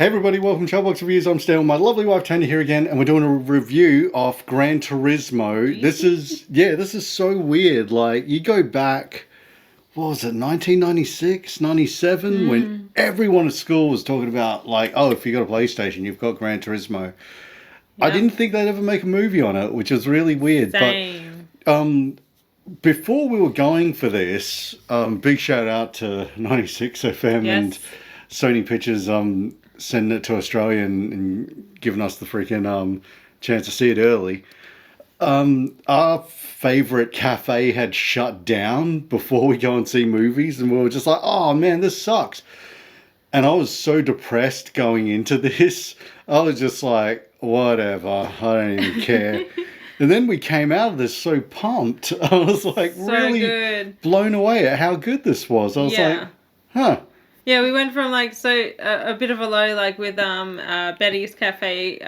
Hey everybody, welcome to Showbox Reviews. I'm Stan, my lovely wife Tanya here again, and we're doing a review of Gran Turismo. This is so weird. Like, you go back, what was it, 1996, 97, when everyone at school was talking about, like, oh, if you got a PlayStation, you've got Gran Turismo. I Yep. didn't think they'd ever make a movie on it, which was really weird. Same. But before we were going for this, big shout out to 96 FM and Yes. Sony Pictures sending it to Australia and giving us the freaking chance to see it early. Our favourite cafe had shut down before we go and see movies, and we were just like, oh man, this sucks. And I was so depressed going into this. I was just like, whatever, I don't even care. And then we came out of this so pumped. I was like So really good. blown away at how good this was. I was like, huh. Yeah, we went from like a bit of a low, like with Betty's Cafe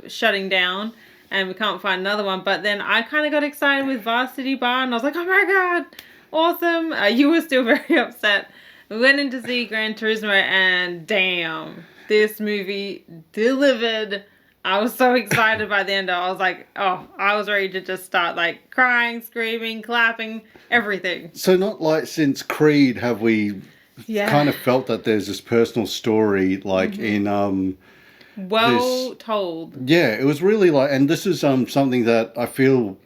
shutting down, and we can't find another one. But then I kind of got excited with Varsity Bar, and I was like, oh my god, awesome! You were still very upset. We went in to see Gran Turismo, and damn, this movie delivered. I was so excited by the end. I was like, oh, I was ready to just start like crying, screaming, clapping, everything. So not like since Creed have we Yeah. kind of felt that there's this personal story like in Well told. yeah, it was really like, and this is something that I feel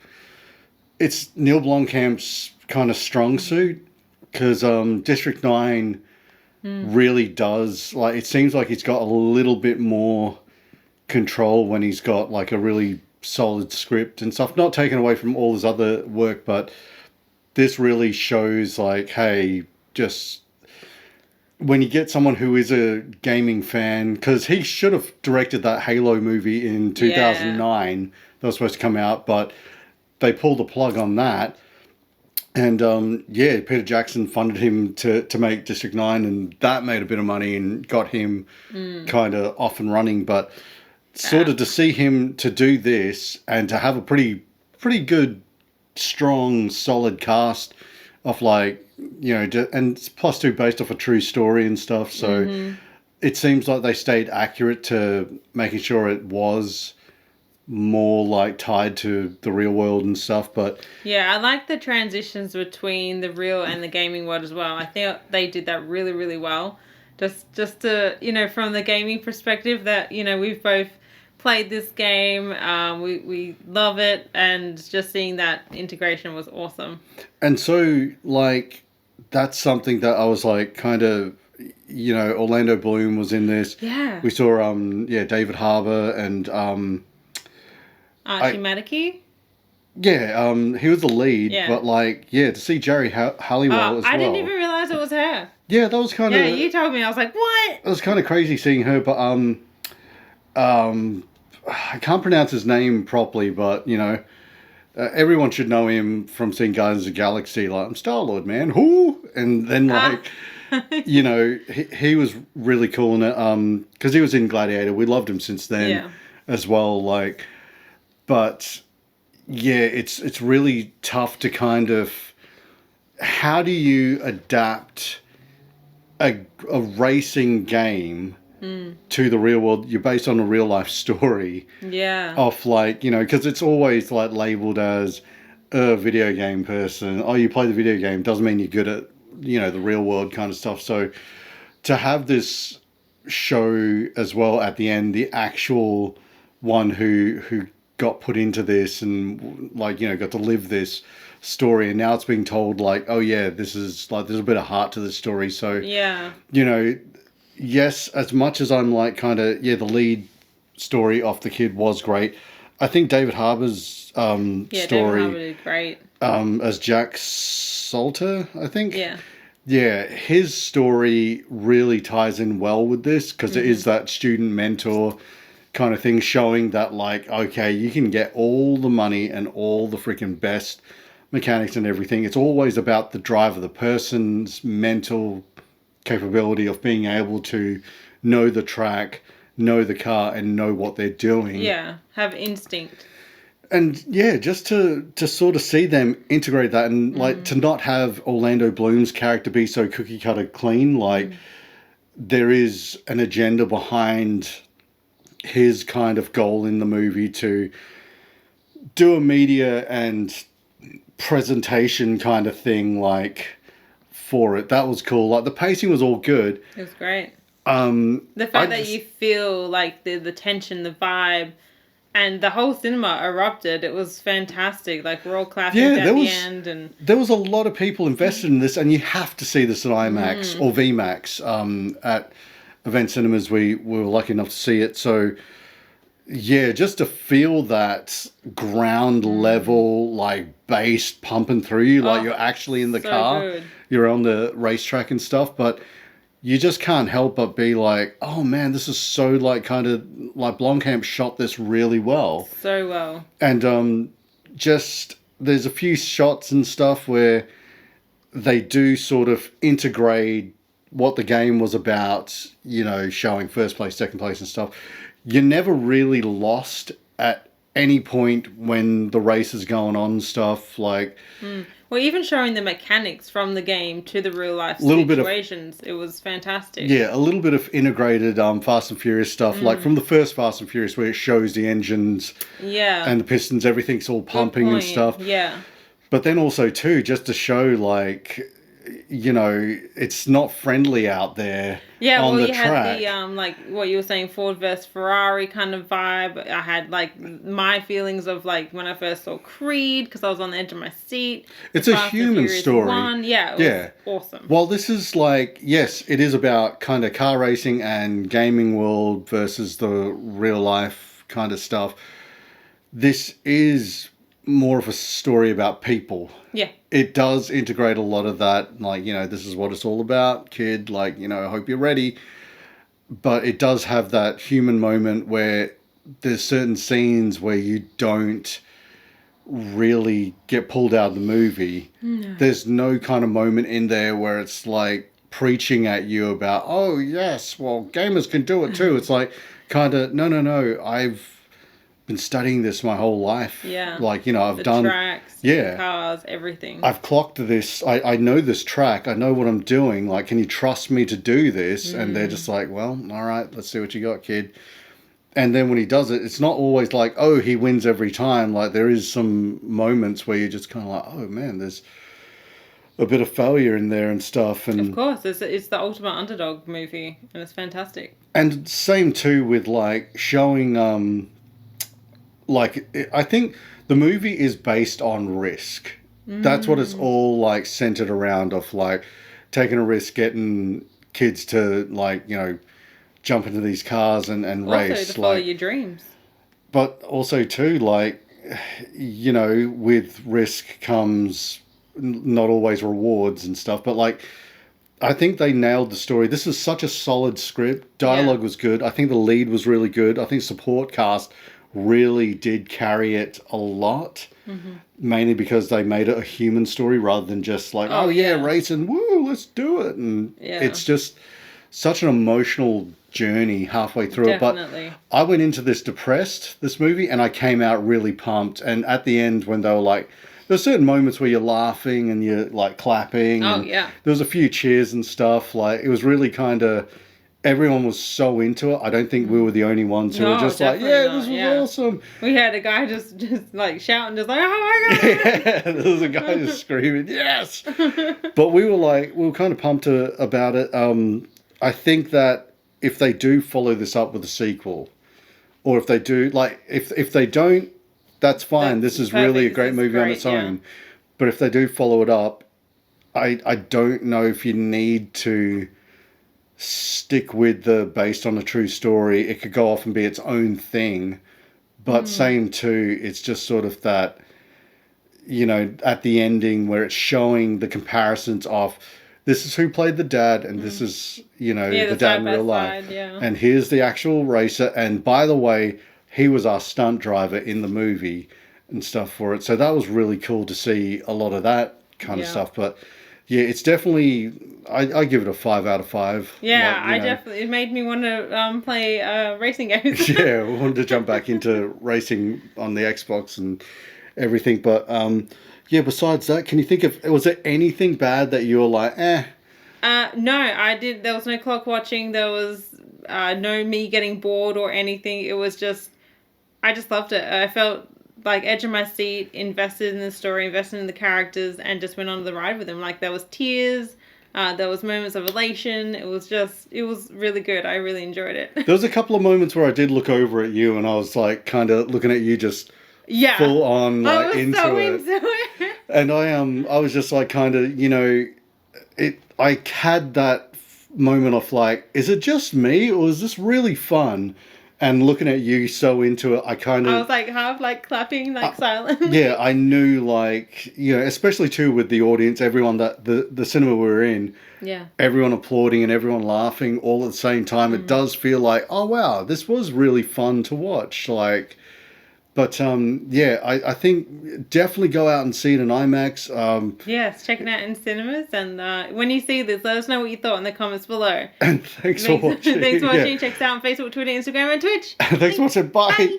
it's Neil Blomkamp's kind of strong suit, because District 9 really does, like, it seems like he's got a little bit more control when he's got like a really solid script and stuff, not taken away from all his other work, but this really shows like, hey, just when you get someone who is a gaming fan, because he should have directed that Halo movie in 2009 that was supposed to come out, but they pulled the plug on that. And yeah, Peter Jackson funded him to make District 9, and that made a bit of money and got him kind of off and running. But sort of to see him to do this and to have a pretty good, strong, solid cast of, like, you know, and it's plus two based off a true story and stuff. So it seems like they stayed accurate to making sure it was more like tied to the real world and stuff. But Yeah, I like the transitions between the real and the gaming world as well. I think they did that really, really well. Just to, you know, from the gaming perspective, that, you know, we've both played this game, we love it, and just seeing that integration was awesome. and so, like, that's something that I was like, kind of, you know, Orlando Bloom was in this. Yeah. We saw David Harbour and Archie Madeke? he was the lead. Yeah. But like, yeah, to see Jerry Halliwell as well. I didn't even realize it was her. Yeah, that was kind Yeah, of. you told me. I was like, what? It was kind of crazy seeing her, but I can't pronounce his name properly, but you know, everyone should know him from seeing Guardians of the Galaxy. Like, I'm Star-Lord, man. Who? And then like, you know, he was really cool in it. Because he was in Gladiator. We loved him since then as well. Like, but yeah, it's really tough to kind of, how do you adapt a racing game to the real world? You're based on a real life story. Yeah. Of, like, you know, because it's always like labeled as a video game person. Oh, you play the video game doesn't mean you're good at, you know, the real world kind of stuff. So to have this show as well at the end, the actual one who got put into this and, like, you know, got to live this story, and now it's being told like, oh yeah, this is like, there's a bit of heart to the story. So Yeah. you know, yes, as much as I'm like kind of, yeah, the lead story of the kid was great. I think David Harbour's Yeah, David story Harbour did great. as Jack Salter, I think. Yeah. Yeah, his story really ties in well with this, because it is that student mentor kind of thing, showing that, like, okay, you can get all the money and all the freaking best mechanics and everything. It's always about the driver, the person's mental capability of being able to know the track, know the car, and know what they're doing. Yeah. Have instinct. And yeah, just to sort of see them integrate that, and like to not have Orlando Bloom's character be so cookie cutter clean. Like there is an agenda behind his kind of goal in the movie to do a media and presentation kind of thing, like, for it. That was cool. Like, the pacing was all good. It was great. The I fact that you feel like the tension, the vibe, and the whole cinema erupted. It was fantastic. Like, we're all clapping at the end. And there was a lot of people invested in this, and you have to see this at IMAX or VMAX. At Event Cinemas, we were lucky enough to see it. So, yeah, just to feel that ground level, like, bass pumping through you, like you're actually in the car. Good. You're on the racetrack and stuff, but you just can't help but be like, oh man, this is so, like, kind of like Blomkamp shot this really well. So well. And just there's a few shots and stuff where they do sort of integrate what the game was about, you know, showing first place, second place and stuff. You're never really lost at any point when the race is going on and stuff, like... Well, even showing the mechanics from the game to the real life situations, it was fantastic. Yeah, a little bit of integrated Fast and Furious stuff, like from the first Fast and Furious where it shows the engines and the pistons, everything's all pumping and stuff. Yeah. But then also, too, just to show, like, you know, it's not friendly out there on the track. Had the, like, what you were saying, Ford versus Ferrari kind of vibe. I had, like, my feelings of, like, when I first saw Creed, because I was on the edge of my seat. It's a human story. Yeah, it was awesome. Well, this is, like, yes, it is about kind of car racing and gaming world versus the real life kind of stuff. This is more of a story about people. Yeah. It does integrate a lot of that, like, you know, this is what it's all about, kid, like, you know, I hope you're ready. But it does have that human moment where there's certain scenes where you don't really get pulled out of the movie. No. There's no kind of moment in there where it's like preaching at you about, oh, yes, well, gamers can do it too. It's like, kind of, no, I've been studying this my whole life. Yeah. Like, you know, I've done... tracks, the cars, everything. I've clocked this. I know this track. I know what I'm doing. Like, can you trust me to do this? And they're just like, well, all right, let's see what you got, kid. And then when he does it, it's not always like, oh, he wins every time. Like, there is some moments where you're just kind of like, oh, man, there's a bit of failure in there and stuff. And of course, it's the ultimate underdog movie, and it's fantastic. And same, too, with, like, showing... like, I think the movie is based on risk. That's what it's all, like, centered around, of, like, taking a risk, getting kids to, like, you know, jump into these cars and race. Also, to follow your dreams. But also, too, like, you know, with risk comes not always rewards and stuff. But, like, I think they nailed the story. This is such a solid script. Dialogue was good. I think the lead was really good. I think support cast really did carry it a lot, mainly because they made it a human story rather than just like, racing, woo, let's do it. And it's just such an emotional journey halfway through it. But I went into this depressed, this movie, and I came out really pumped. And at the end, when they were like, there's certain moments where you're laughing and you're like clapping. There was a few cheers and stuff. Like, it was really kind of... Everyone was so into it. I don't think we were the only ones who were just like, this was awesome. We had a guy just like shouting, just like, oh my God. Yeah, there was a guy just screaming, yes. But we were kind of pumped about it. I think that if they do follow this up with a sequel, or if they do, like, if they don't, that's fine. This is really a great movie on its own. But if they do follow it up, I don't know if you need to stick with the based on a true story. It could go off and be its own thing, but same too, it's just sort of that, you know, at the ending where it's showing the comparisons of this is who played the dad and this is, you know, the dad in real life, and here's the actual racer, and by the way, he was our stunt driver in the movie and stuff for it. So that was really cool to see a lot of that kind of stuff. But yeah, it's definitely... I give it a 5 out of 5. Yeah, like, definitely... It made me want to play racing games. Yeah, I wanted to jump back into racing on the Xbox and everything. But, besides that, can you think of... Was there anything bad that you were like, No, I did. There was no clock watching. There was no me getting bored or anything. It was just, I just loved it. I felt like edge of my seat, invested in the story, invested in the characters, and just went on the ride with them. Like there was tears, there was moments of elation. It was really good. I really enjoyed it. There was a couple of moments where I did look over at you, and I was like, kind of looking at you, just full on I like was into so it. into it. And I was just like, kind of, you know, I had that moment of like, is it just me or is this really fun? And looking at you so into it, I was like half like clapping, like silent. Yeah, I knew, like, you know, especially too with the audience, everyone that the cinema we were in, Yeah. everyone applauding and everyone laughing all at the same time. It does feel like, oh wow, this was really fun to watch. Like, but yeah, I think definitely go out and see it in IMAX. Yes, check it out in cinemas, and when you see this, let us know what you thought in the comments below. And thanks for watching. Thanks for watching. Check us out on Facebook, Twitter, Instagram, and Twitch. Thanks for watching. Bye. Bye.